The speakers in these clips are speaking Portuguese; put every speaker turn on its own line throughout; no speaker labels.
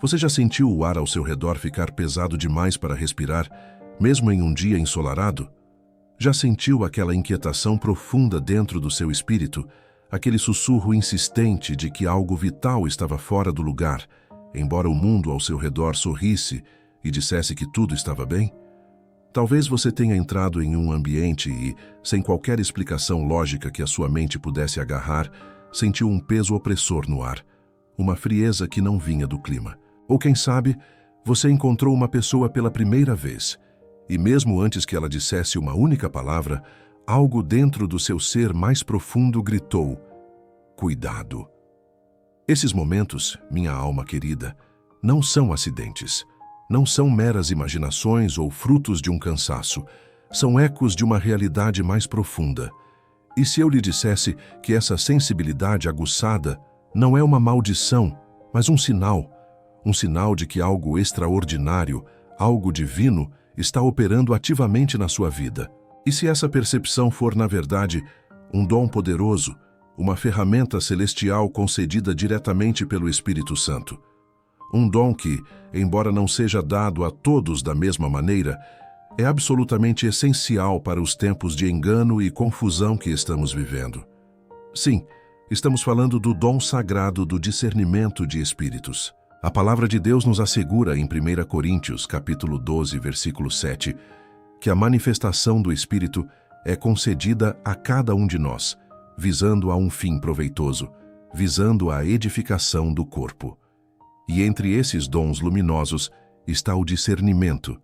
Você já sentiu o ar ao seu redor ficar pesado demais para respirar, mesmo em um dia ensolarado? Já sentiu aquela inquietação profunda dentro do seu espírito, aquele sussurro insistente de que algo vital estava fora do lugar, embora o mundo ao seu redor sorrisse e dissesse que tudo estava bem? Talvez você tenha entrado em um ambiente e, sem qualquer explicação lógica que a sua mente pudesse agarrar, sentiu um peso opressor no ar, uma frieza que não vinha do clima. Ou quem sabe, você encontrou uma pessoa pela primeira vez, e mesmo antes que ela dissesse uma única palavra, algo dentro do seu ser mais profundo gritou: cuidado. Esses momentos, minha alma querida, não são acidentes. Não são meras imaginações ou frutos de um cansaço. São ecos de uma realidade mais profunda. E se eu lhe dissesse que essa sensibilidade aguçada não é uma maldição, mas um sinal de que algo extraordinário, algo divino, está operando ativamente na sua vida? E se essa percepção for, na verdade, um dom poderoso, uma ferramenta celestial concedida diretamente pelo Espírito Santo? Um dom que, embora não seja dado a todos da mesma maneira, é absolutamente essencial para os tempos de engano e confusão que estamos vivendo. Sim, estamos falando do dom sagrado do discernimento de espíritos. A palavra de Deus nos assegura em 1 Coríntios, capítulo 12, versículo 7, que a manifestação do Espírito é concedida a cada um de nós, visando a um fim proveitoso, visando a edificação do corpo. E entre esses dons luminosos está o discernimento,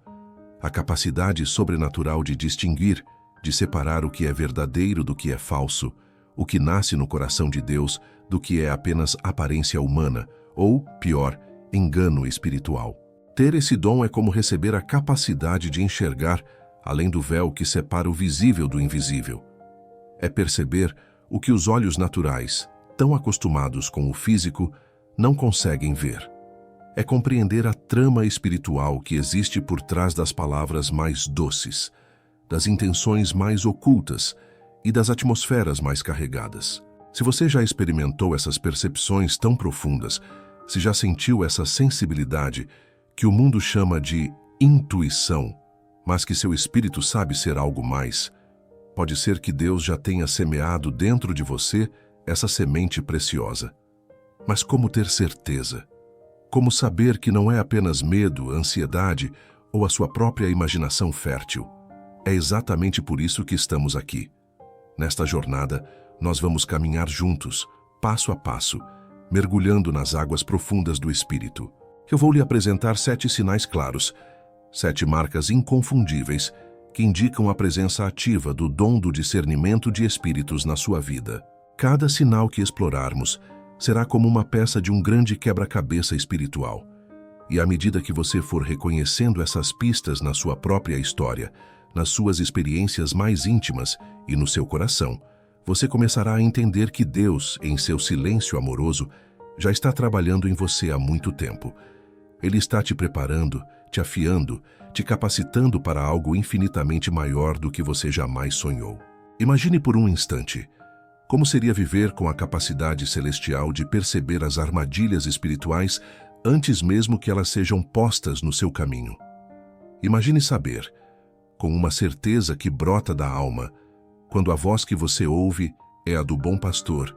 a capacidade sobrenatural de distinguir, de separar o que é verdadeiro do que é falso, o que nasce no coração de Deus do que é apenas aparência humana, ou, pior, engano espiritual. Ter esse dom é como receber a capacidade de enxergar além do véu que separa o visível do invisível. É perceber o que os olhos naturais, tão acostumados com o físico, não conseguem ver. É compreender a trama espiritual que existe por trás das palavras mais doces, das intenções mais ocultas e das atmosferas mais carregadas. Se você já experimentou essas percepções tão profundas, se já sentiu essa sensibilidade que o mundo chama de intuição, mas que seu espírito sabe ser algo mais, pode ser que Deus já tenha semeado dentro de você essa semente preciosa. Mas como ter certeza? Como saber que não é apenas medo, ansiedade ou a sua própria imaginação fértil? É exatamente por isso que estamos aqui. Nesta jornada, nós vamos caminhar juntos, passo a passo, mergulhando nas águas profundas do Espírito. Eu vou lhe apresentar 7 sinais claros, 7 marcas inconfundíveis que indicam a presença ativa do dom do discernimento de espíritos na sua vida. Cada sinal que explorarmos será como uma peça de um grande quebra-cabeça espiritual. E à medida que você for reconhecendo essas pistas na sua própria história, nas suas experiências mais íntimas e no seu coração, você começará a entender que Deus, em seu silêncio amoroso, já está trabalhando em você há muito tempo. Ele está te preparando, te afiando, te capacitando para algo infinitamente maior do que você jamais sonhou. Imagine por um instante como seria viver com a capacidade celestial de perceber as armadilhas espirituais antes mesmo que elas sejam postas no seu caminho. Imagine saber, com uma certeza que brota da alma, quando a voz que você ouve é a do bom pastor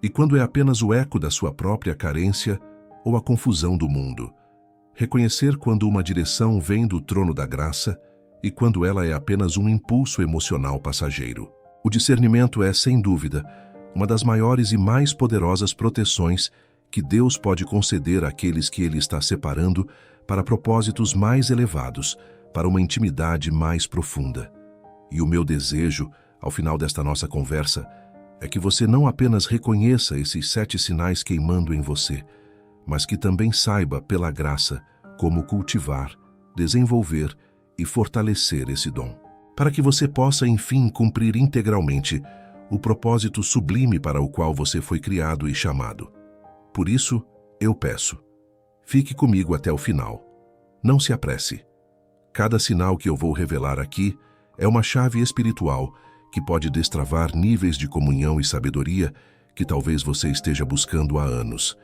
e quando é apenas o eco da sua própria carência ou a confusão do mundo. Reconhecer quando uma direção vem do trono da graça e quando ela é apenas um impulso emocional passageiro. O discernimento é, sem dúvida, uma das maiores e mais poderosas proteções que Deus pode conceder àqueles que Ele está separando para propósitos mais elevados, para uma intimidade mais profunda. E o meu desejo, ao final desta nossa conversa, é que você não apenas reconheça esses 7 sinais queimando em você, mas que também saiba, pela graça, como cultivar, desenvolver e fortalecer esse dom, para que você possa, enfim, cumprir integralmente o propósito sublime para o qual você foi criado e chamado. Por isso, eu peço, fique comigo até o final. Não se apresse. Cada sinal que eu vou revelar aqui é uma chave espiritual que pode destravar níveis de comunhão e sabedoria que talvez você esteja buscando há anos.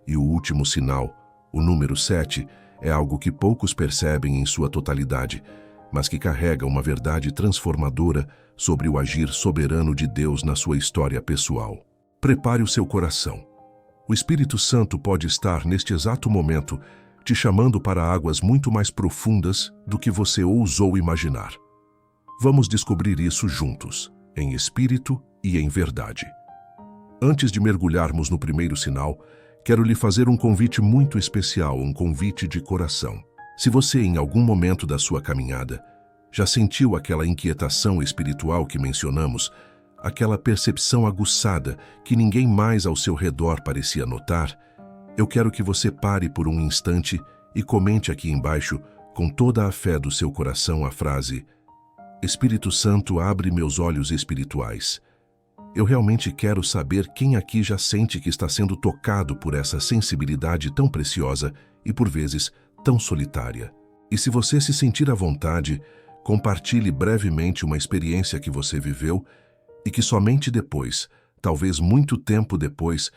E o último sinal, O número 7 é algo que poucos percebem em sua totalidade, mas que carrega uma verdade transformadora sobre o agir soberano de Deus na sua história pessoal. Prepare o seu coração. O Espírito Santo pode estar neste exato momento te chamando para águas muito mais profundas do que você ousou imaginar. Vamos descobrir isso juntos, em espírito e em verdade. Antes de mergulharmos no primeiro sinal, quero lhe fazer um convite muito especial, um convite de coração. Se você, em algum momento da sua caminhada, já sentiu aquela inquietação espiritual que mencionamos, aquela percepção aguçada que ninguém mais ao seu redor parecia notar, eu quero que você pare por um instante e comente aqui embaixo, com toda a fé do seu coração, a frase: Espírito Santo, abre meus olhos espirituais. Eu realmente quero saber quem aqui já sente que está sendo tocado por essa sensibilidade tão preciosa e, por vezes, tão solitária. E se você se sentir à vontade, compartilhe brevemente uma experiência que você viveu e que somente depois, talvez muito tempo depois,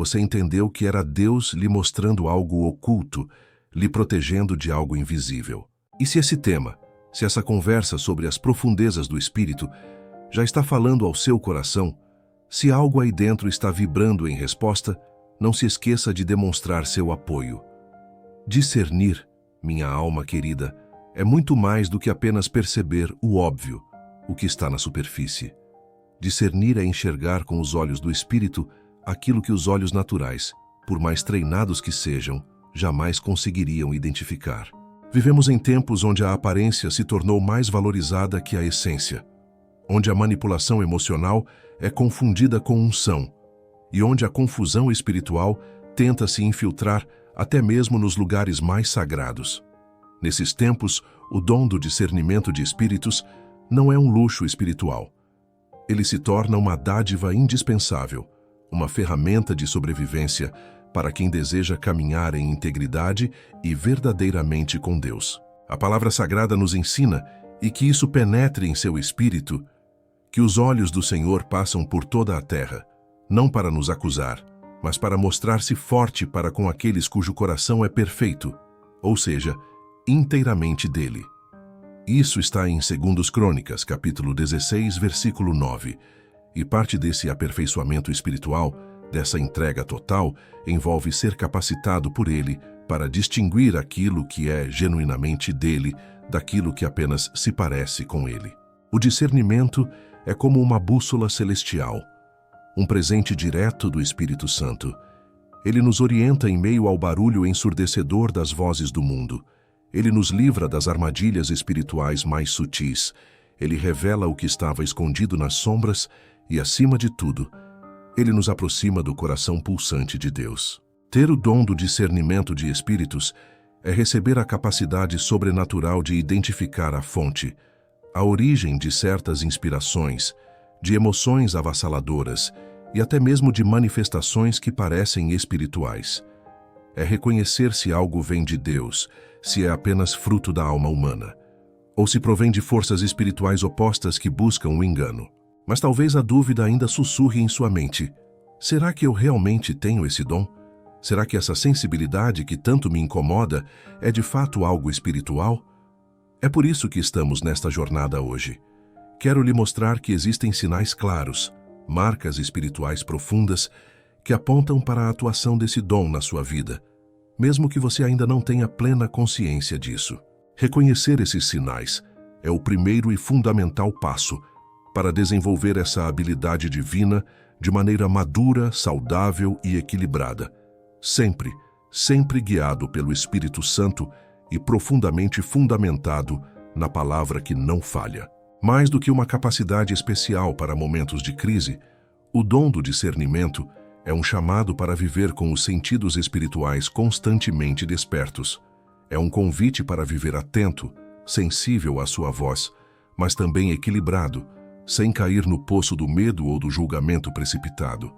você entendeu que era Deus lhe mostrando algo oculto, lhe protegendo de algo invisível. E se esse tema, se essa conversa sobre as profundezas do Espírito já está falando ao seu coração, se algo aí dentro está vibrando em resposta, não se esqueça de demonstrar seu apoio. Discernir, minha alma querida, é muito mais do que apenas perceber o óbvio, o que está na superfície. Discernir é enxergar com os olhos do Espírito aquilo que os olhos naturais, por mais treinados que sejam, jamais conseguiriam identificar. Vivemos em tempos onde a aparência se tornou mais valorizada que a essência, onde a manipulação emocional é confundida com unção, e onde a confusão espiritual tenta se infiltrar até mesmo nos lugares mais sagrados. Nesses tempos, o dom do discernimento de espíritos não é um luxo espiritual. Ele se torna uma dádiva indispensável, uma ferramenta de sobrevivência para quem deseja caminhar em integridade e verdadeiramente com Deus. A palavra sagrada nos ensina, e que isso penetre em seu espírito, que os olhos do Senhor passam por toda a terra, não para nos acusar, mas para mostrar-se forte para com aqueles cujo coração é perfeito, ou seja, inteiramente dele. Isso está em 2 Crônicas, capítulo 16, versículo 9, e parte desse aperfeiçoamento espiritual, dessa entrega total, envolve ser capacitado por ele para distinguir aquilo que é genuinamente dele daquilo que apenas se parece com ele. O discernimento é como uma bússola celestial, um presente direto do Espírito Santo. Ele nos orienta em meio ao barulho ensurdecedor das vozes do mundo. Ele nos livra das armadilhas espirituais mais sutis. Ele revela o que estava escondido nas sombras e, acima de tudo, ele nos aproxima do coração pulsante de Deus. Ter o dom do discernimento de espíritos é receber a capacidade sobrenatural de identificar a fonte, a origem de certas inspirações, de emoções avassaladoras e até mesmo de manifestações que parecem espirituais. É reconhecer se algo vem de Deus, se é apenas fruto da alma humana, ou se provém de forças espirituais opostas que buscam o engano. Mas talvez a dúvida ainda sussurre em sua mente: será que eu realmente tenho esse dom? Será que essa sensibilidade que tanto me incomoda é de fato algo espiritual? É por isso que estamos nesta jornada hoje. Quero lhe mostrar que existem sinais claros, marcas espirituais profundas, que apontam para a atuação desse dom na sua vida, mesmo que você ainda não tenha plena consciência disso. Reconhecer esses sinais é o primeiro e fundamental passo para desenvolver essa habilidade divina de maneira madura, saudável e equilibrada, sempre guiado pelo Espírito Santo e profundamente fundamentado na palavra que não falha. Mais do que uma capacidade especial para momentos de crise, o dom do discernimento é um chamado para viver com os sentidos espirituais constantemente despertos. É um convite para viver atento, sensível à sua voz, mas também equilibrado, sem cair no poço do medo ou do julgamento precipitado.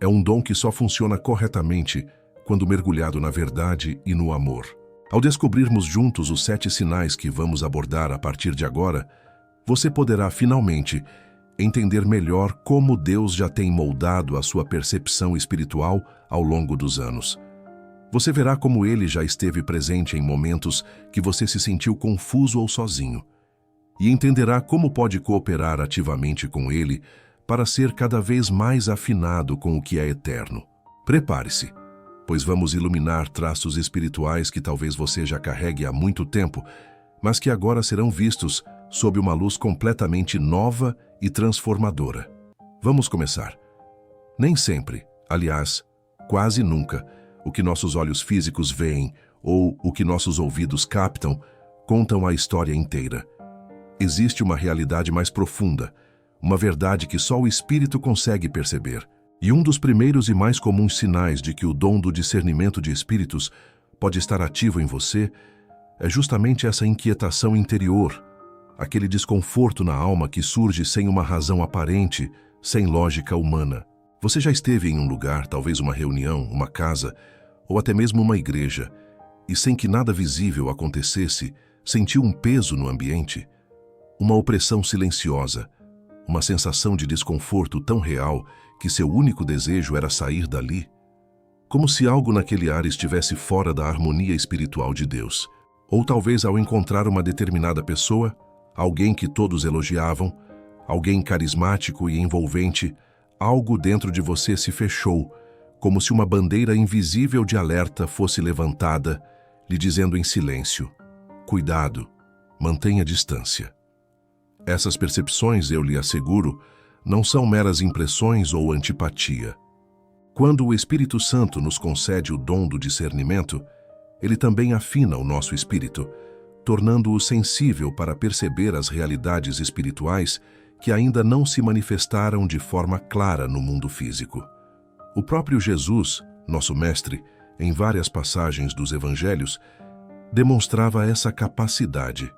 É um dom que só funciona corretamente quando mergulhado na verdade e no amor. Ao descobrirmos juntos os 7 sinais que vamos abordar a partir de agora, você poderá finalmente entender melhor como Deus já tem moldado a sua percepção espiritual ao longo dos anos. Você verá como ele já esteve presente em momentos que você se sentiu confuso ou sozinho, e entenderá como pode cooperar ativamente com ele para ser cada vez mais afinado com o que é eterno. Prepare-se, pois vamos iluminar traços espirituais que talvez você já carregue há muito tempo, mas que agora serão vistos sob uma luz completamente nova e transformadora. Vamos começar. Nem sempre, aliás, quase nunca, o que nossos olhos físicos veem ou o que nossos ouvidos captam contam a história inteira. Existe uma realidade mais profunda, uma verdade que só o Espírito consegue perceber. E um dos primeiros e mais comuns sinais de que o dom do discernimento de espíritos pode estar ativo em você é justamente essa inquietação interior, aquele desconforto na alma que surge sem uma razão aparente, sem lógica humana. Você já esteve em um lugar, talvez uma reunião, uma casa, ou até mesmo uma igreja, e sem que nada visível acontecesse, sentiu um peso no ambiente? Uma opressão silenciosa, uma sensação de desconforto tão real que seu único desejo era sair dali? Como se algo naquele ar estivesse fora da harmonia espiritual de Deus. Ou talvez ao encontrar uma determinada pessoa, alguém que todos elogiavam, alguém carismático e envolvente, algo dentro de você se fechou, como se uma bandeira invisível de alerta fosse levantada, lhe dizendo em silêncio: cuidado, mantenha distância. Essas percepções, eu lhe asseguro, não são meras impressões ou antipatia. Quando o Espírito Santo nos concede o dom do discernimento, ele também afina o nosso espírito, tornando-o sensível para perceber as realidades espirituais que ainda não se manifestaram de forma clara no mundo físico. O próprio Jesus, nosso Mestre, em várias passagens dos Evangelhos, demonstrava essa capacidade.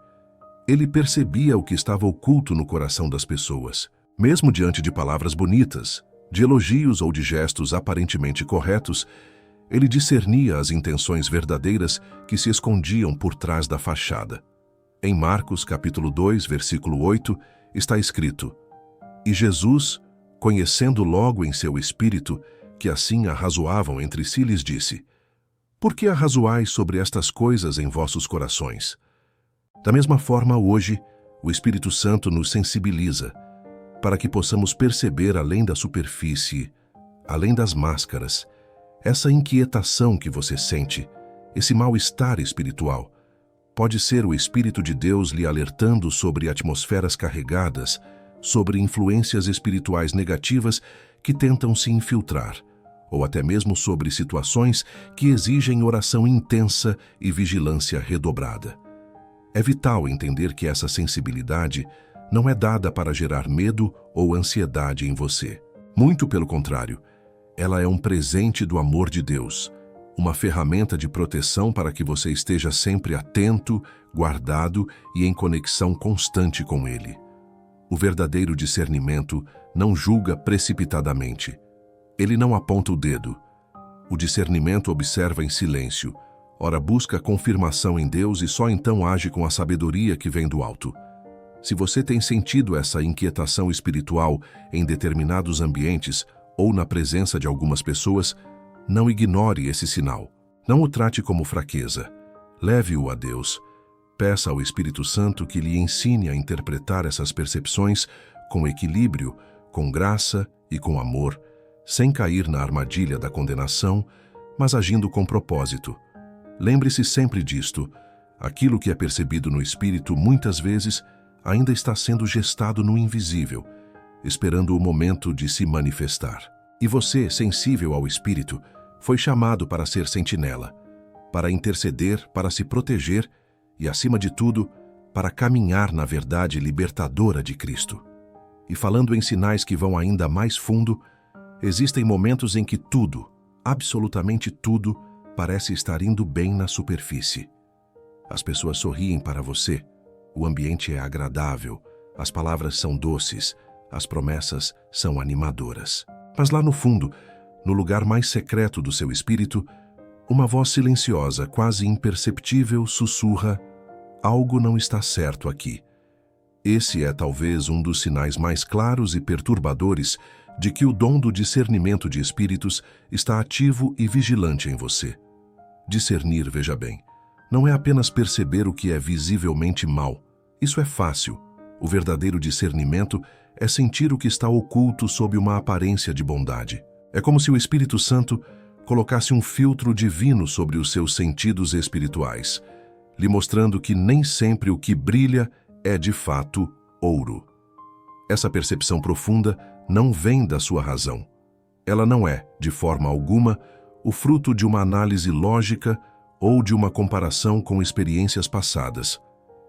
Ele percebia o que estava oculto no coração das pessoas, mesmo diante de palavras bonitas, de elogios ou de gestos aparentemente corretos. Ele discernia as intenções verdadeiras que se escondiam por trás da fachada. Em Marcos, capítulo 2, versículo 8, está escrito: E Jesus, conhecendo logo em seu espírito que assim arrazoavam entre si, lhes disse: Por que arrazoais sobre estas coisas em vossos corações? Da mesma forma, hoje, o Espírito Santo nos sensibiliza para que possamos perceber além da superfície, além das máscaras, essa inquietação que você sente, esse mal-estar espiritual. Pode ser o Espírito de Deus lhe alertando sobre atmosferas carregadas, sobre influências espirituais negativas que tentam se infiltrar, ou até mesmo sobre situações que exigem oração intensa e vigilância redobrada. É vital entender que essa sensibilidade não é dada para gerar medo ou ansiedade em você. Muito pelo contrário, ela é um presente do amor de Deus, uma ferramenta de proteção para que você esteja sempre atento, guardado e em conexão constante com Ele. O verdadeiro discernimento não julga precipitadamente. Ele não aponta o dedo. O discernimento observa em silêncio, ora busca confirmação em Deus e só então age com a sabedoria que vem do alto. Se você tem sentido essa inquietação espiritual em determinados ambientes ou na presença de algumas pessoas, não ignore esse sinal. Não o trate como fraqueza. Leve-o a Deus. Peça ao Espírito Santo que lhe ensine a interpretar essas percepções com equilíbrio, com graça e com amor, sem cair na armadilha da condenação, mas agindo com propósito. Lembre-se sempre disto: aquilo que é percebido no Espírito muitas vezes ainda está sendo gestado no invisível, esperando o momento de se manifestar. E você, sensível ao Espírito, foi chamado para ser sentinela, para interceder, para se proteger e, acima de tudo, para caminhar na verdade libertadora de Cristo. E falando em sinais que vão ainda mais fundo, existem momentos em que tudo, absolutamente tudo, parece estar indo bem na superfície. As pessoas sorriem para você, o ambiente é agradável, as palavras são doces, as promessas são animadoras. Mas lá no fundo, no lugar mais secreto do seu espírito, uma voz silenciosa, quase imperceptível, sussurra: algo não está certo aqui. Esse é talvez um dos sinais mais claros e perturbadores de que o dom do discernimento de espíritos está ativo e vigilante em você. Discernir, veja bem, não é apenas perceber o que é visivelmente mal. Isso é fácil. O verdadeiro discernimento é sentir o que está oculto sob uma aparência de bondade. É como se o Espírito Santo colocasse um filtro divino sobre os seus sentidos espirituais, lhe mostrando que nem sempre o que brilha é de fato ouro. Essa percepção profunda não vem da sua razão. Ela não é, de forma alguma, o fruto de uma análise lógica ou de uma comparação com experiências passadas.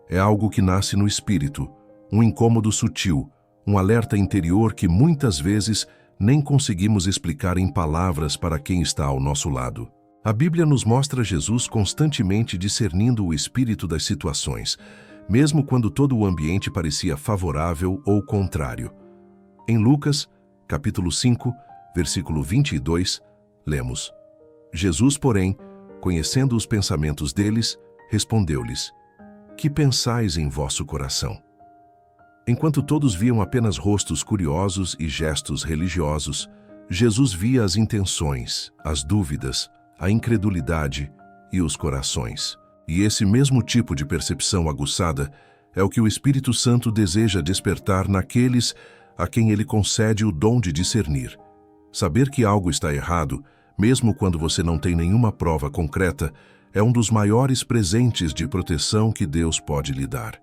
É algo que nasce no espírito, um incômodo sutil, um alerta interior que muitas vezes nem conseguimos explicar em palavras para quem está ao nosso lado. A Bíblia nos mostra Jesus constantemente discernindo o espírito das situações, mesmo quando todo o ambiente parecia favorável ou contrário. Em Lucas, capítulo 5, versículo 22, lemos: Jesus, porém, conhecendo os pensamentos deles, respondeu-lhes: Que pensais em vosso coração? Enquanto todos viam apenas rostos curiosos e gestos religiosos, Jesus via as intenções, as dúvidas, a incredulidade e os corações. E esse mesmo tipo de percepção aguçada é o que o Espírito Santo deseja despertar naqueles a quem ele concede o dom de discernir. Saber que algo está errado, mesmo quando você não tem nenhuma prova concreta, é um dos maiores presentes de proteção que Deus pode lhe dar.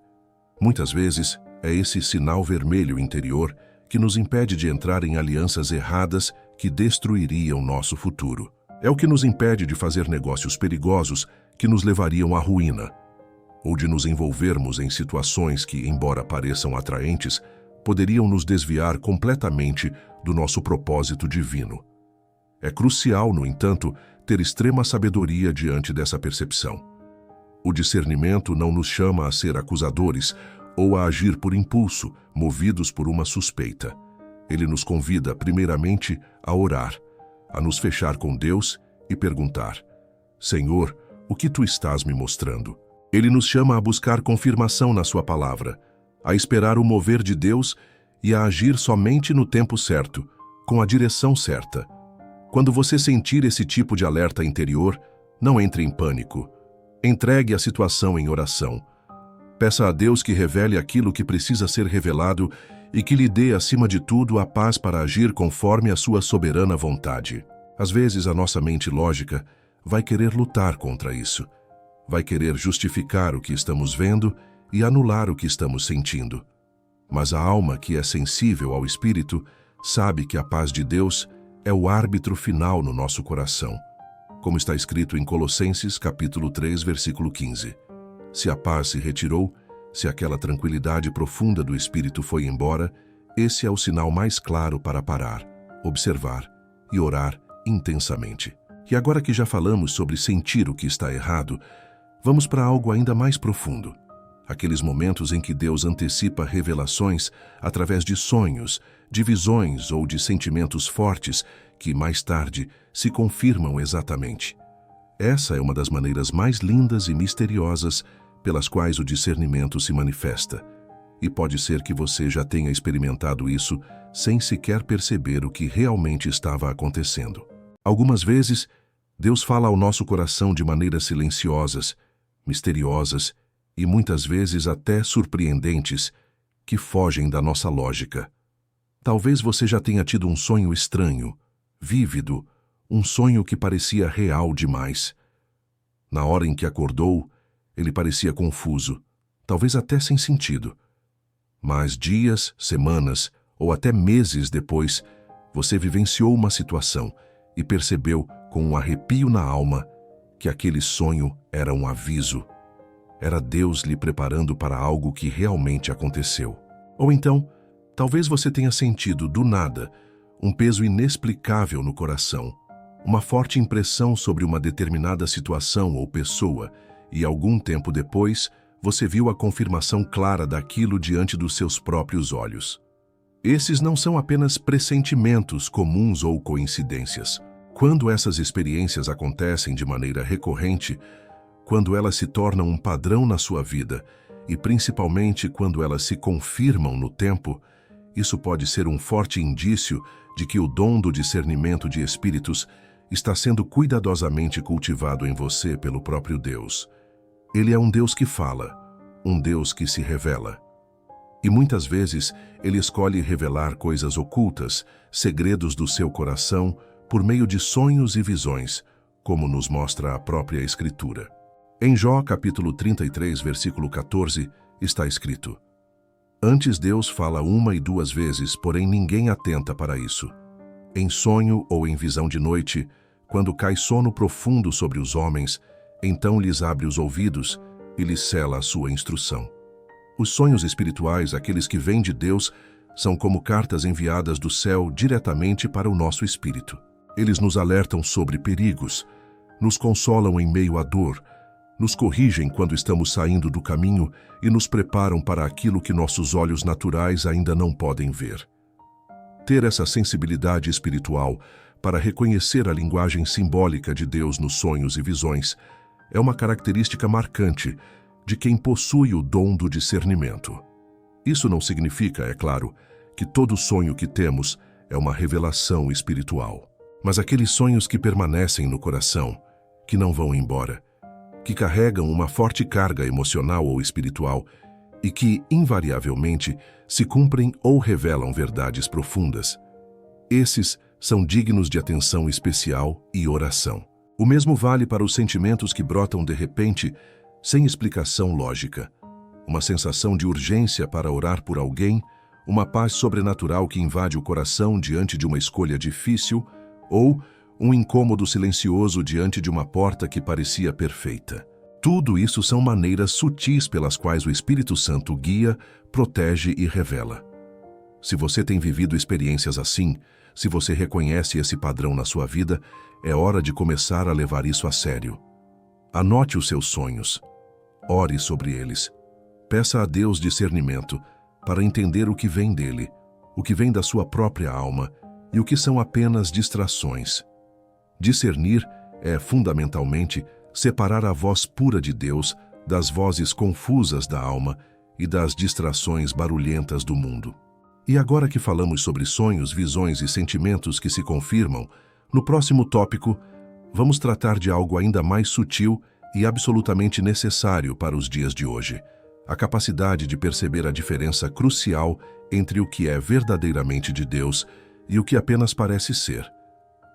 Muitas vezes, é esse sinal vermelho interior que nos impede de entrar em alianças erradas que destruiriam nosso futuro. É o que nos impede de fazer negócios perigosos que nos levariam à ruína, ou de nos envolvermos em situações que, embora pareçam atraentes, poderiam nos desviar completamente do nosso propósito divino. É crucial, no entanto, ter extrema sabedoria diante dessa percepção. O discernimento não nos chama a ser acusadores ou a agir por impulso, movidos por uma suspeita. Ele nos convida, primeiramente, a orar, a nos fechar com Deus e perguntar: Senhor, o que tu estás me mostrando? Ele nos chama a buscar confirmação na sua palavra, a esperar o mover de Deus e a agir somente no tempo certo, com a direção certa. Quando você sentir esse tipo de alerta interior, não entre em pânico. Entregue a situação em oração. Peça a Deus que revele aquilo que precisa ser revelado e que lhe dê, acima de tudo, a paz para agir conforme a sua soberana vontade. Às vezes, a nossa mente lógica vai querer lutar contra isso. Vai querer justificar o que estamos vendo e anular o que estamos sentindo. Mas a alma, que é sensível ao Espírito, sabe que a paz de Deus é o árbitro final no nosso coração. Como está escrito em Colossenses, capítulo 3, versículo 15. Se a paz se retirou, se aquela tranquilidade profunda do Espírito foi embora, esse é o sinal mais claro para parar, observar e orar intensamente. E agora que já falamos sobre sentir o que está errado, vamos para algo ainda mais profundo. Aqueles momentos em que Deus antecipa revelações através de sonhos, de visões ou de sentimentos fortes que, mais tarde, se confirmam exatamente. Essa é uma das maneiras mais lindas e misteriosas pelas quais o discernimento se manifesta. E pode ser que você já tenha experimentado isso sem sequer perceber o que realmente estava acontecendo. Algumas vezes, Deus fala ao nosso coração de maneiras silenciosas, misteriosas e muitas vezes até surpreendentes, que fogem da nossa lógica. Talvez você já tenha tido um sonho estranho, vívido, um sonho que parecia real demais. Na hora em que acordou, ele parecia confuso, talvez até sem sentido. Mas dias, semanas ou até meses depois, você vivenciou uma situação e percebeu, com um arrepio na alma, que aquele sonho era um aviso. Era Deus lhe preparando para algo que realmente aconteceu. Ou então, talvez você tenha sentido, do nada, um peso inexplicável no coração, uma forte impressão sobre uma determinada situação ou pessoa, e algum tempo depois, você viu a confirmação clara daquilo diante dos seus próprios olhos. Esses não são apenas pressentimentos comuns ou coincidências. Quando essas experiências acontecem de maneira recorrente, quando elas se tornam um padrão na sua vida, e principalmente quando elas se confirmam no tempo, isso pode ser um forte indício de que o dom do discernimento de espíritos está sendo cuidadosamente cultivado em você pelo próprio Deus. Ele é um Deus que fala, um Deus que se revela. E muitas vezes ele escolhe revelar coisas ocultas, segredos do seu coração, por meio de sonhos e visões, como nos mostra a própria Escritura. Em Jó, capítulo 33, versículo 14, está escrito: Antes Deus fala 1 e 2 vezes, porém ninguém atenta para isso. Em sonho ou em visão de noite, quando cai sono profundo sobre os homens, então lhes abre os ouvidos e lhes cela a sua instrução. Os sonhos espirituais, aqueles que vêm de Deus, são como cartas enviadas do céu diretamente para o nosso espírito. Eles nos alertam sobre perigos, nos consolam em meio à dor, nos corrigem quando estamos saindo do caminho e nos preparam para aquilo que nossos olhos naturais ainda não podem ver. Ter essa sensibilidade espiritual para reconhecer a linguagem simbólica de Deus nos sonhos e visões é uma característica marcante de quem possui o dom do discernimento. Isso não significa, é claro, que todo sonho que temos é uma revelação espiritual. Mas aqueles sonhos que permanecem no coração, que não vão embora, que carregam uma forte carga emocional ou espiritual e que, invariavelmente, se cumprem ou revelam verdades profundas. Esses são dignos de atenção especial e oração. O mesmo vale para os sentimentos que brotam de repente, sem explicação lógica. Uma sensação de urgência para orar por alguém, uma paz sobrenatural que invade o coração diante de uma escolha difícil, ou um incômodo silencioso diante de uma porta que parecia perfeita. Tudo isso são maneiras sutis pelas quais o Espírito Santo guia, protege e revela. Se você tem vivido experiências assim, se você reconhece esse padrão na sua vida, é hora de começar a levar isso a sério. Anote os seus sonhos. Ore sobre eles. Peça a Deus discernimento para entender o que vem dele, o que vem da sua própria alma e o que são apenas distrações. Discernir é, fundamentalmente, separar a voz pura de Deus das vozes confusas da alma e das distrações barulhentas do mundo. E agora que falamos sobre sonhos, visões e sentimentos que se confirmam, no próximo tópico, vamos tratar de algo ainda mais sutil e absolutamente necessário para os dias de hoje: a capacidade de perceber a diferença crucial entre o que é verdadeiramente de Deus e o que apenas parece ser.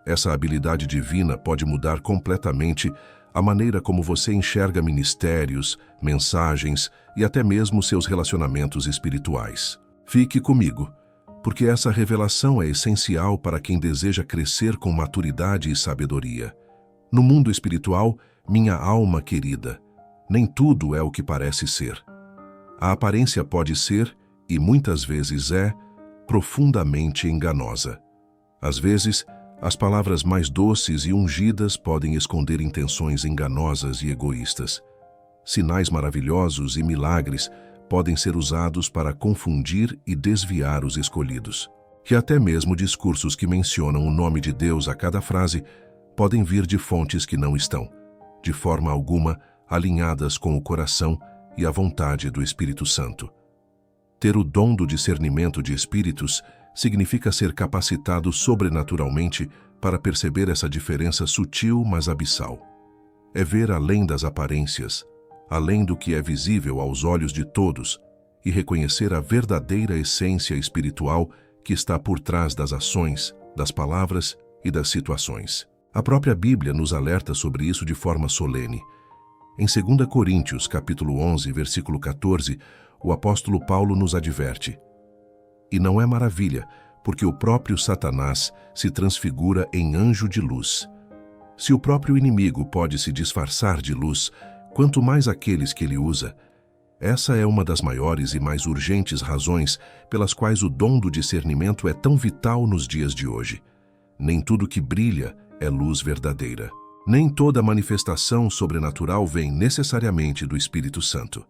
Essa habilidade divina pode mudar completamente a maneira como você enxerga ministérios, mensagens e até mesmo seus relacionamentos espirituais. Fique comigo, porque essa revelação é essencial para quem deseja crescer com maturidade e sabedoria. No mundo espiritual, minha alma querida, nem tudo é o que parece ser. A aparência pode ser, e muitas vezes é, profundamente enganosa. Às vezes, as palavras mais doces e ungidas podem esconder intenções enganosas e egoístas. Sinais maravilhosos e milagres podem ser usados para confundir e desviar os escolhidos. E até mesmo discursos que mencionam o nome de Deus a cada frase podem vir de fontes que não estão, de forma alguma, alinhadas com o coração e a vontade do Espírito Santo. Ter o dom do discernimento de espíritos significa ser capacitado sobrenaturalmente para perceber essa diferença sutil, mas abissal. É ver além das aparências, além do que é visível aos olhos de todos, e reconhecer a verdadeira essência espiritual que está por trás das ações, das palavras e das situações. A própria Bíblia nos alerta sobre isso de forma solene. Em 2 Coríntios, capítulo 11, versículo 14, o apóstolo Paulo nos adverte: E não é maravilha, porque o próprio Satanás se transfigura em anjo de luz. Se o próprio inimigo pode se disfarçar de luz, quanto mais aqueles que ele usa. Essa é uma das maiores e mais urgentes razões pelas quais o dom do discernimento é tão vital nos dias de hoje. Nem tudo que brilha é luz verdadeira. Nem toda manifestação sobrenatural vem necessariamente do Espírito Santo.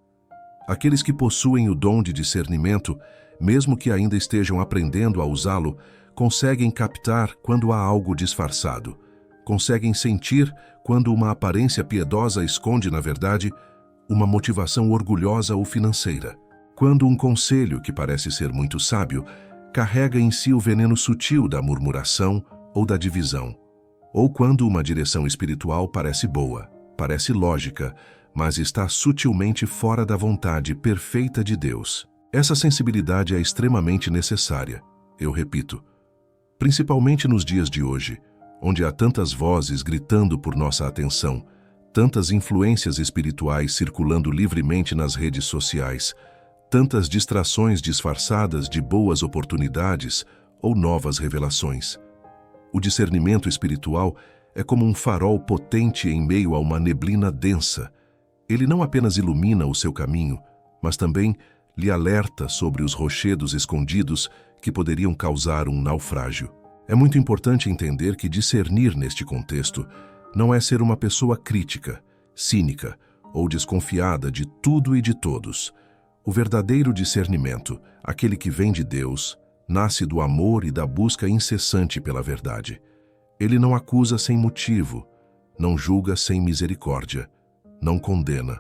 Aqueles que possuem o dom de discernimento, mesmo que ainda estejam aprendendo a usá-lo, conseguem captar quando há algo disfarçado, conseguem sentir quando uma aparência piedosa esconde, na verdade, uma motivação orgulhosa ou financeira. Quando um conselho, que parece ser muito sábio, carrega em si o veneno sutil da murmuração ou da divisão. ou quando uma direção espiritual parece boa, parece lógica, mas está sutilmente fora da vontade perfeita de Deus. Essa sensibilidade é extremamente necessária, eu repito, principalmente nos dias de hoje, onde há tantas vozes gritando por nossa atenção, tantas influências espirituais circulando livremente nas redes sociais, tantas distrações disfarçadas de boas oportunidades ou novas revelações. O discernimento espiritual é como um farol potente em meio a uma neblina densa. Ele não apenas ilumina o seu caminho, mas também lhe alerta sobre os rochedos escondidos que poderiam causar um naufrágio. É muito importante entender que discernir neste contexto não é ser uma pessoa crítica, cínica ou desconfiada de tudo e de todos. O verdadeiro discernimento, aquele que vem de Deus, nasce do amor e da busca incessante pela verdade. Ele não acusa sem motivo, não julga sem misericórdia, não condena.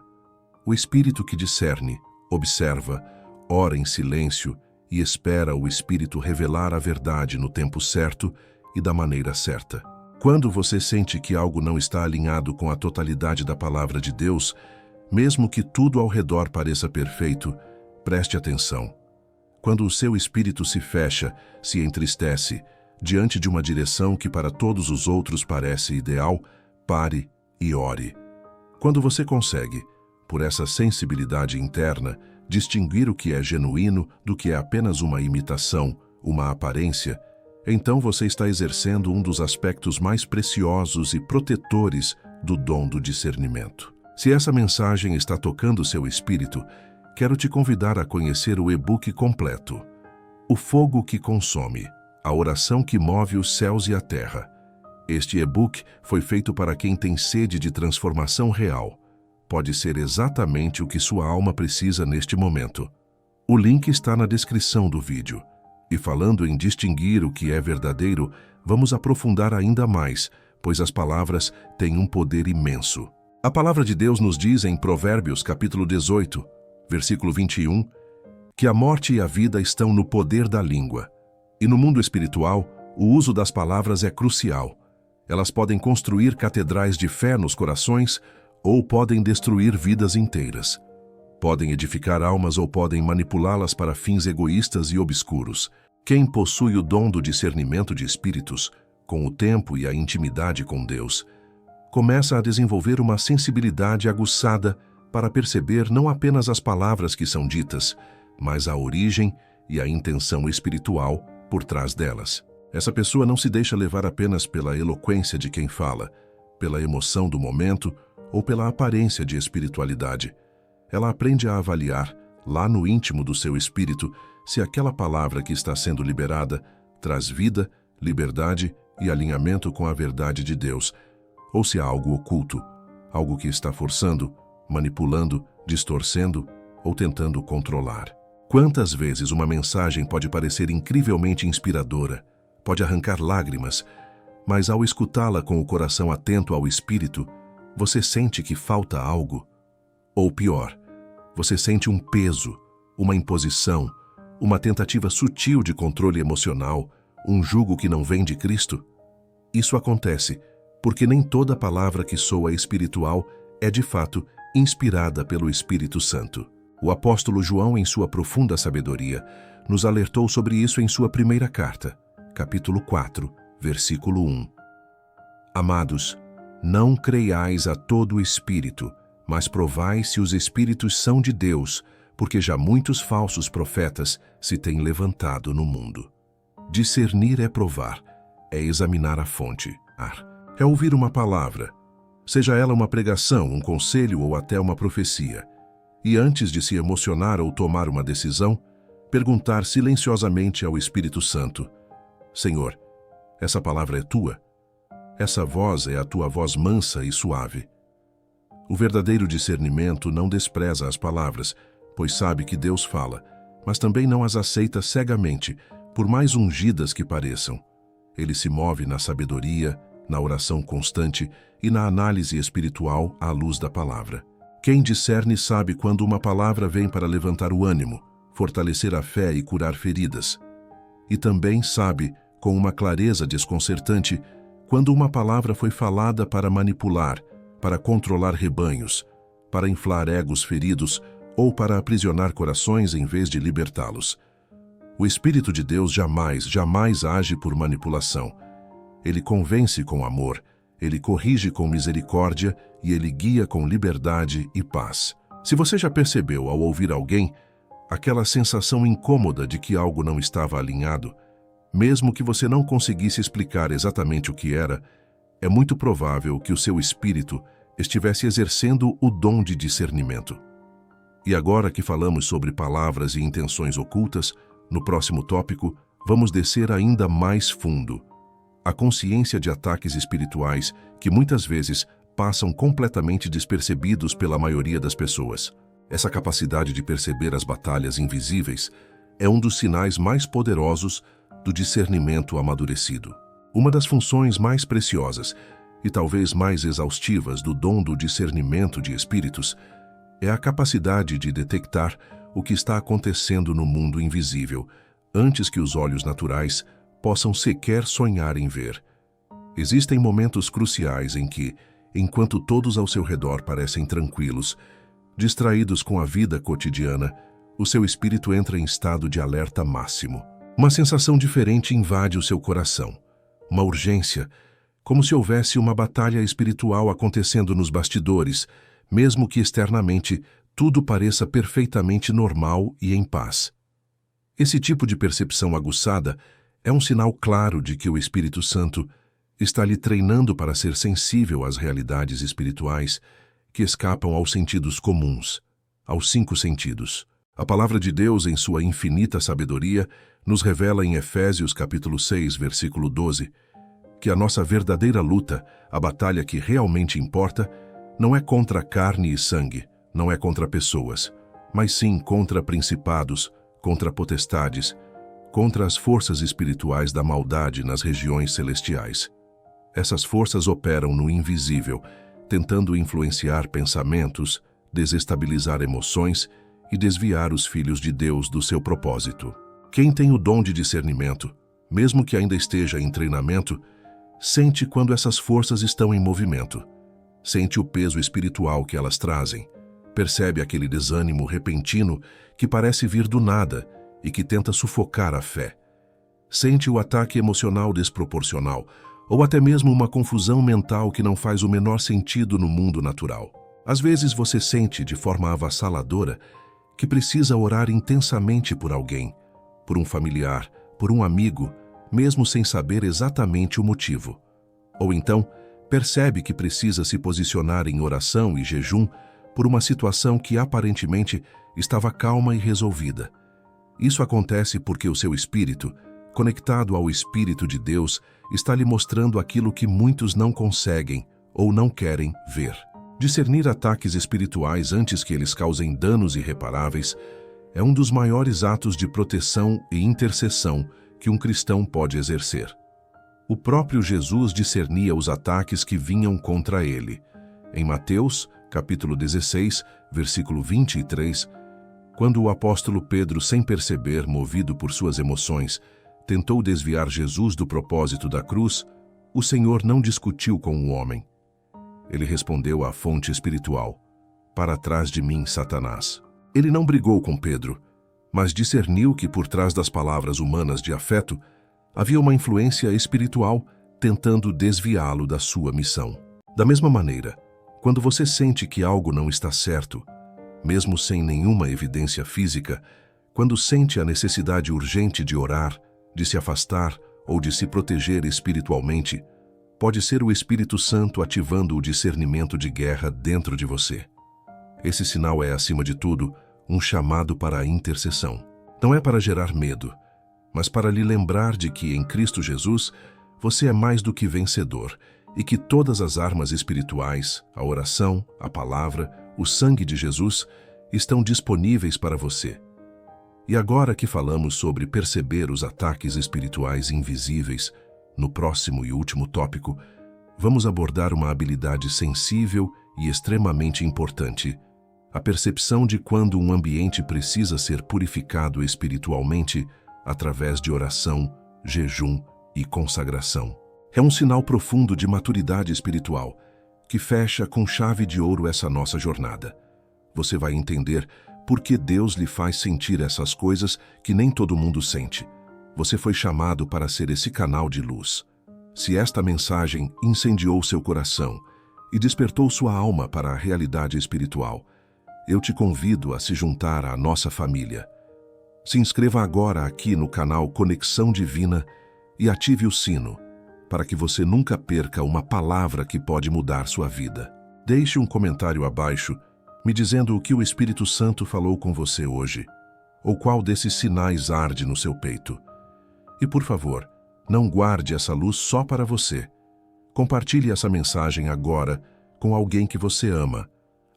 O espírito que discerne, observa, ora em silêncio e espera o Espírito revelar a verdade no tempo certo e da maneira certa. Quando você sente que algo não está alinhado com a totalidade da palavra de Deus, mesmo que tudo ao redor pareça perfeito, preste atenção. Quando o seu espírito se fecha, se entristece, diante de uma direção que para todos os outros parece ideal, pare e ore. Quando você consegue, por essa sensibilidade interna, distinguir o que é genuíno do que é apenas uma imitação, uma aparência, então você está exercendo um dos aspectos mais preciosos e protetores do dom do discernimento. Se essa mensagem está tocando seu espírito, quero te convidar a conhecer o e-book completo. O Fogo que Consome, a oração que move os céus e a terra. Este e-book foi feito para quem tem sede de transformação real. Pode ser exatamente o que sua alma precisa neste momento. O link está na descrição do vídeo. E falando em distinguir o que é verdadeiro, vamos aprofundar ainda mais, pois as palavras têm um poder imenso. A palavra de Deus nos diz em Provérbios capítulo 18, versículo 21, que a morte e a vida estão no poder da língua. E no mundo espiritual, o uso das palavras é crucial. Elas podem construir catedrais de fé nos corações ou podem destruir vidas inteiras. Podem edificar almas ou podem manipulá-las para fins egoístas e obscuros. Quem possui o dom do discernimento de espíritos, com o tempo e a intimidade com Deus, começa a desenvolver uma sensibilidade aguçada para perceber não apenas as palavras que são ditas, mas a origem e a intenção espiritual por trás delas. Essa pessoa não se deixa levar apenas pela eloquência de quem fala, pela emoção do momento ou pela aparência de espiritualidade. Ela aprende a avaliar, lá no íntimo do seu espírito, se aquela palavra que está sendo liberada traz vida, liberdade e alinhamento com a verdade de Deus, ou se há algo oculto, algo que está forçando, manipulando, distorcendo ou tentando controlar. Quantas vezes uma mensagem pode parecer incrivelmente inspiradora, pode arrancar lágrimas, mas ao escutá-la com o coração atento ao Espírito, você sente que falta algo. Ou pior, você sente um peso, uma imposição, uma tentativa sutil de controle emocional, um jugo que não vem de Cristo. Isso acontece porque nem toda palavra que soa espiritual é de fato inspirada pelo Espírito Santo. O apóstolo João, em sua profunda sabedoria, nos alertou sobre isso em sua primeira carta, capítulo 4, versículo 1. Amados, não creiais a todo o espírito, mas provai se os espíritos são de Deus, porque já muitos falsos profetas se têm levantado no mundo. Discernir é provar, é examinar a fonte. É ouvir uma palavra, seja ela uma pregação, um conselho ou até uma profecia, e antes de se emocionar ou tomar uma decisão, perguntar silenciosamente ao Espírito Santo: Senhor, essa palavra é tua? Essa voz é a tua voz mansa e suave. O verdadeiro discernimento não despreza as palavras, pois sabe que Deus fala, mas também não as aceita cegamente, por mais ungidas que pareçam. Ele se move na sabedoria, na oração constante e na análise espiritual à luz da palavra. Quem discerne sabe quando uma palavra vem para levantar o ânimo, fortalecer a fé e curar feridas. E também sabe, com uma clareza desconcertante, Quando uma palavra foi falada para manipular, para controlar rebanhos, para inflar egos feridos ou para aprisionar corações em vez de libertá-los. O Espírito de Deus jamais age por manipulação. Ele convence com amor, ele corrige com misericórdia e ele guia com liberdade e paz. Se você já percebeu ao ouvir alguém aquela sensação incômoda de que algo não estava alinhado, mesmo que você não conseguisse explicar exatamente o que era, é muito provável que o seu espírito estivesse exercendo o dom de discernimento. E agora que falamos sobre palavras e intenções ocultas, no próximo tópico, vamos descer ainda mais fundo. A consciência de ataques espirituais que muitas vezes passam completamente despercebidos pela maioria das pessoas. Essa capacidade de perceber as batalhas invisíveis é um dos sinais mais poderosos do discernimento amadurecido. Uma das funções mais preciosas e talvez mais exaustivas do dom do discernimento de espíritos é a capacidade de detectar o que está acontecendo no mundo invisível, antes que os olhos naturais possam sequer sonhar em ver. Existem momentos cruciais em que, enquanto todos ao seu redor parecem tranquilos, distraídos com a vida cotidiana, o seu espírito entra em estado de alerta máximo. Uma sensação diferente invade o seu coração, uma urgência, como se houvesse uma batalha espiritual acontecendo nos bastidores, mesmo que externamente tudo pareça perfeitamente normal e em paz. Esse tipo de percepção aguçada é um sinal claro de que o Espírito Santo está lhe treinando para ser sensível às realidades espirituais que escapam aos sentidos comuns, aos 5 sentidos. A palavra de Deus, em sua infinita sabedoria, nos revela em Efésios capítulo 6, versículo 12, que a nossa verdadeira luta, a batalha que realmente importa, não é contra carne e sangue, não é contra pessoas, mas sim contra principados, contra potestades, contra as forças espirituais da maldade nas regiões celestiais. Essas forças operam no invisível, tentando influenciar pensamentos, desestabilizar emoções e desviar os filhos de Deus do seu propósito. Quem tem o dom de discernimento, mesmo que ainda esteja em treinamento, sente quando essas forças estão em movimento. Sente o peso espiritual que elas trazem. Percebe aquele desânimo repentino que parece vir do nada e que tenta sufocar a fé. Sente o ataque emocional desproporcional ou até mesmo uma confusão mental que não faz o menor sentido no mundo natural. Às vezes você sente, de forma avassaladora, que precisa orar intensamente por alguém, por um familiar, por um amigo, mesmo sem saber exatamente o motivo. Ou então, percebe que precisa se posicionar em oração e jejum por uma situação que aparentemente estava calma e resolvida. Isso acontece porque o seu espírito, conectado ao Espírito de Deus, está lhe mostrando aquilo que muitos não conseguem ou não querem ver. Discernir ataques espirituais antes que eles causem danos irreparáveis é um dos maiores atos de proteção e intercessão que um cristão pode exercer. O próprio Jesus discernia os ataques que vinham contra ele. Em Mateus, capítulo 16, versículo 23, quando o apóstolo Pedro, sem perceber, movido por suas emoções, tentou desviar Jesus do propósito da cruz, o Senhor não discutiu com o homem. Ele respondeu à fonte espiritual: "Para trás de mim, Satanás." Ele não brigou com Pedro, mas discerniu que por trás das palavras humanas de afeto havia uma influência espiritual tentando desviá-lo da sua missão. Da mesma maneira, quando você sente que algo não está certo, mesmo sem nenhuma evidência física, quando sente a necessidade urgente de orar, de se afastar ou de se proteger espiritualmente, pode ser o Espírito Santo ativando o discernimento de guerra dentro de você. Esse sinal é, acima de tudo, um chamado para a intercessão. Não é para gerar medo, mas para lhe lembrar de que, em Cristo Jesus, você é mais do que vencedor e que todas as armas espirituais, a oração, a palavra, o sangue de Jesus, estão disponíveis para você. E agora que falamos sobre perceber os ataques espirituais invisíveis, no próximo e último tópico, vamos abordar uma habilidade sensível e extremamente importante: a percepção de quando um ambiente precisa ser purificado espiritualmente através de oração, jejum e consagração. É um sinal profundo de maturidade espiritual, que fecha com chave de ouro essa nossa jornada. Você vai entender por que Deus lhe faz sentir essas coisas que nem todo mundo sente. Você foi chamado para ser esse canal de luz. Se esta mensagem incendiou seu coração e despertou sua alma para a realidade espiritual, eu te convido a se juntar à nossa família. Se inscreva agora aqui no canal Conexão Divina e ative o sino, para que você nunca perca uma palavra que pode mudar sua vida. Deixe um comentário abaixo, me dizendo o que o Espírito Santo falou com você hoje, ou qual desses sinais arde no seu peito. E por favor, não guarde essa luz só para você. Compartilhe essa mensagem agora com alguém que você ama,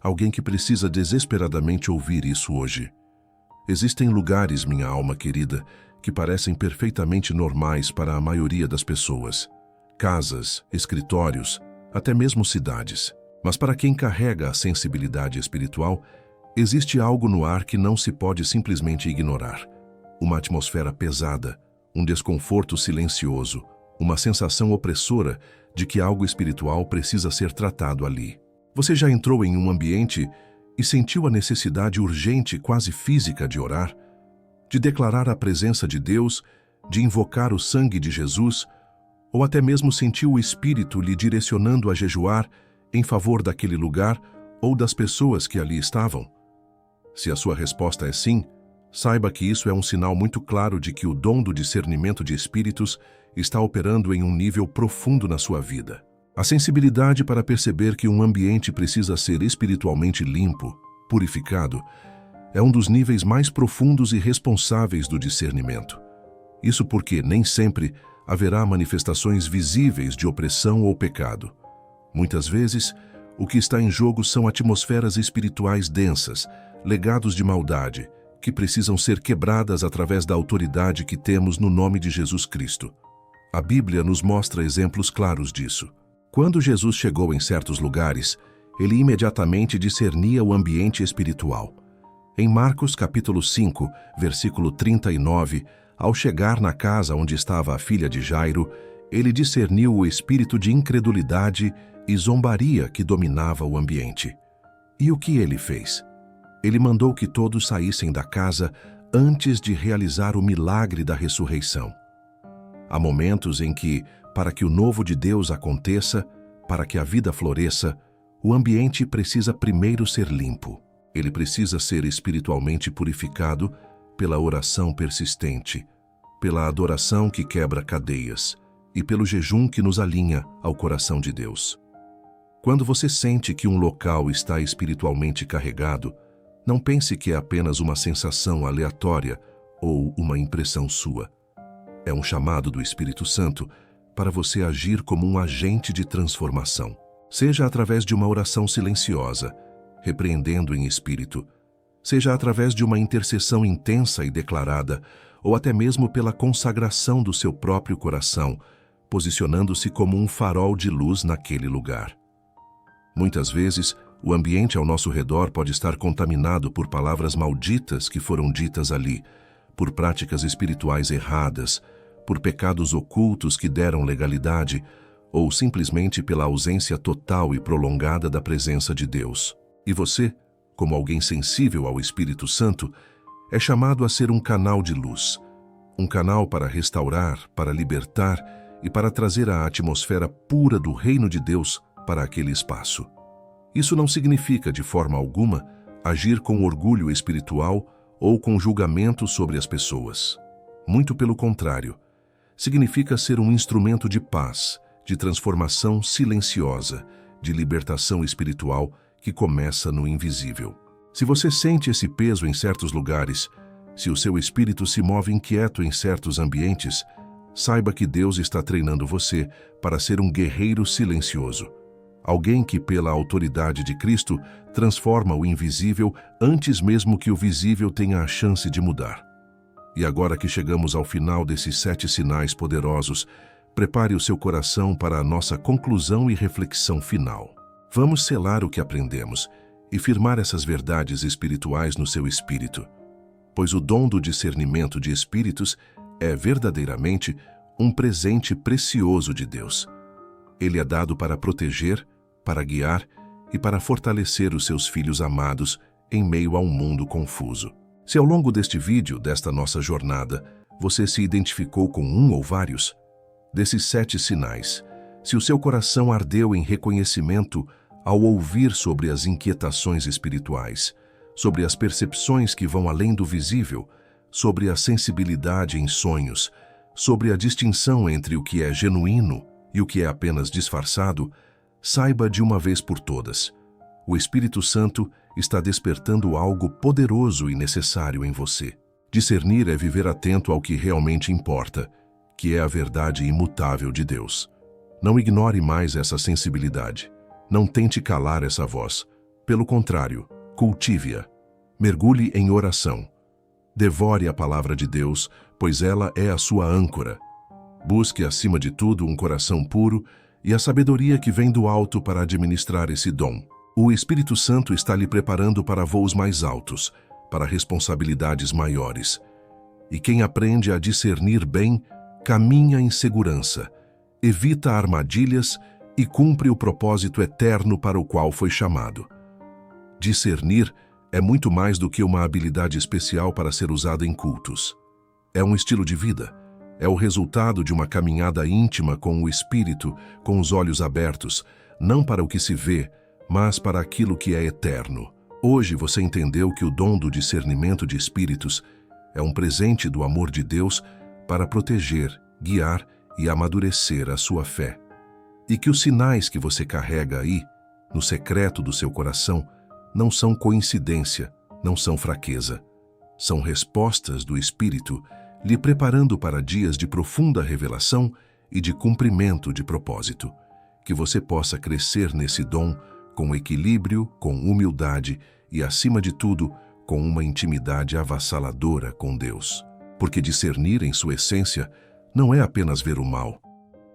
alguém que precisa desesperadamente ouvir isso hoje. Existem lugares, minha alma querida, que parecem perfeitamente normais para a maioria das pessoas. Casas, escritórios, até mesmo cidades. Mas para quem carrega a sensibilidade espiritual, existe algo no ar que não se pode simplesmente ignorar. Uma atmosfera pesada, um desconforto silencioso, uma sensação opressora de que algo espiritual precisa ser tratado ali. Você já entrou em um ambiente e sentiu a necessidade urgente, quase física, de orar, de declarar a presença de Deus, de invocar o sangue de Jesus, ou até mesmo sentiu o Espírito lhe direcionando a jejuar em favor daquele lugar ou das pessoas que ali estavam? Se a sua resposta é sim, saiba que isso é um sinal muito claro de que o dom do discernimento de espíritos está operando em um nível profundo na sua vida. A sensibilidade para perceber que um ambiente precisa ser espiritualmente limpo, purificado, é um dos níveis mais profundos e responsáveis do discernimento. Isso porque nem sempre haverá manifestações visíveis de opressão ou pecado. Muitas vezes, o que está em jogo são atmosferas espirituais densas, legados de maldade, que precisam ser quebradas através da autoridade que temos no nome de Jesus Cristo. A Bíblia nos mostra exemplos claros disso. Quando Jesus chegou em certos lugares, ele imediatamente discernia o ambiente espiritual. Em Marcos capítulo 5, versículo 39, ao chegar na casa onde estava a filha de Jairo, ele discerniu o espírito de incredulidade e zombaria que dominava o ambiente. E o que ele fez? Ele mandou que todos saíssem da casa antes de realizar o milagre da ressurreição. Há momentos em que, para que o novo de Deus aconteça, para que a vida floresça, o ambiente precisa primeiro ser limpo. Ele precisa ser espiritualmente purificado pela oração persistente, pela adoração que quebra cadeias e pelo jejum que nos alinha ao coração de Deus. Quando você sente que um local está espiritualmente carregado, não pense que é apenas uma sensação aleatória ou uma impressão sua. É um chamado do Espírito Santo para você agir como um agente de transformação. Seja através de uma oração silenciosa, repreendendo em espírito, seja através de uma intercessão intensa e declarada, ou até mesmo pela consagração do seu próprio coração, posicionando-se como um farol de luz naquele lugar. Muitas vezes, o ambiente ao nosso redor pode estar contaminado por palavras malditas que foram ditas ali, por práticas espirituais erradas, por pecados ocultos que deram legalidade, ou simplesmente pela ausência total e prolongada da presença de Deus. E você, como alguém sensível ao Espírito Santo, é chamado a ser um canal de luz, um canal para restaurar, para libertar e para trazer a atmosfera pura do reino de Deus para aquele espaço. Isso não significa, de forma alguma, agir com orgulho espiritual ou com julgamento sobre as pessoas. Muito pelo contrário, significa ser um instrumento de paz, de transformação silenciosa, de libertação espiritual que começa no invisível. Se você sente esse peso em certos lugares, se o seu espírito se move inquieto em certos ambientes, saiba que Deus está treinando você para ser um guerreiro silencioso. Alguém que, pela autoridade de Cristo, transforma o invisível antes mesmo que o visível tenha a chance de mudar. E agora que chegamos ao final desses 7 sinais poderosos, prepare o seu coração para a nossa conclusão e reflexão final. Vamos selar o que aprendemos e firmar essas verdades espirituais no seu espírito, pois o dom do discernimento de espíritos é verdadeiramente um presente precioso de Deus. Ele é dado para proteger, para guiar e para fortalecer os seus filhos amados em meio a um mundo confuso. Se ao longo deste vídeo, desta nossa jornada, você se identificou com um ou vários desses 7 sinais, se o seu coração ardeu em reconhecimento ao ouvir sobre as inquietações espirituais, sobre as percepções que vão além do visível, sobre a sensibilidade em sonhos, sobre a distinção entre o que é genuíno e o que é apenas disfarçado, saiba de uma vez por todas: o Espírito Santo está despertando algo poderoso e necessário em você. Discernir é viver atento ao que realmente importa, que é a verdade imutável de Deus. Não ignore mais essa sensibilidade. Não tente calar essa voz. Pelo contrário, cultive-a. Mergulhe em oração. Devore a palavra de Deus, pois ela é a sua âncora. Busque, acima de tudo, um coração puro e a sabedoria que vem do alto para administrar esse dom. O Espírito Santo está lhe preparando para voos mais altos, para responsabilidades maiores. E quem aprende a discernir bem, caminha em segurança, evita armadilhas e cumpre o propósito eterno para o qual foi chamado. Discernir é muito mais do que uma habilidade especial para ser usada em cultos. É um estilo de vida. É o resultado de uma caminhada íntima com o Espírito, com os olhos abertos, não para o que se vê, mas para aquilo que é eterno. Hoje você entendeu que o dom do discernimento de espíritos é um presente do amor de Deus para proteger, guiar e amadurecer a sua fé. E que os sinais que você carrega aí, no secreto do seu coração, não são coincidência, não são fraqueza. São respostas do Espírito lhe preparando para dias de profunda revelação e de cumprimento de propósito. Que você possa crescer nesse dom com equilíbrio, com humildade e, acima de tudo, com uma intimidade avassaladora com Deus. Porque discernir em sua essência não é apenas ver o mal.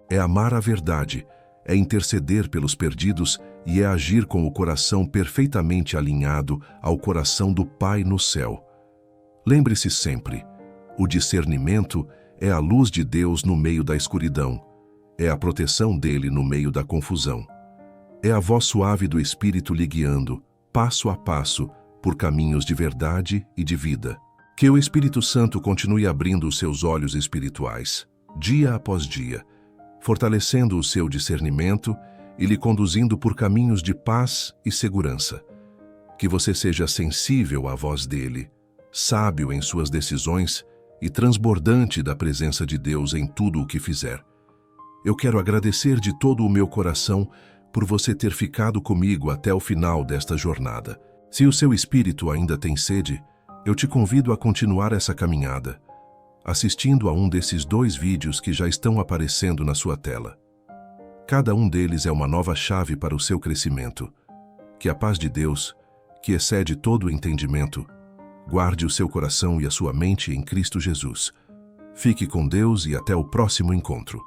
É amar a verdade, é interceder pelos perdidos e é agir com o coração perfeitamente alinhado ao coração do Pai no céu. Lembre-se sempre, o discernimento é a luz de Deus no meio da escuridão, é a proteção dele no meio da confusão. É a voz suave do Espírito lhe guiando, passo a passo, por caminhos de verdade e de vida. Que o Espírito Santo continue abrindo os seus olhos espirituais, dia após dia, fortalecendo o seu discernimento e lhe conduzindo por caminhos de paz e segurança. Que você seja sensível à voz dele, sábio em suas decisões e transbordante da presença de Deus em tudo o que fizer. Eu quero agradecer de todo o meu coração por você ter ficado comigo até o final desta jornada. Se o seu espírito ainda tem sede, eu te convido a continuar essa caminhada, assistindo a um desses 2 vídeos que já estão aparecendo na sua tela. Cada um deles é uma nova chave para o seu crescimento. Que a paz de Deus, que excede todo o entendimento, guarde o seu coração e a sua mente em Cristo Jesus. Fique com Deus e até o próximo encontro.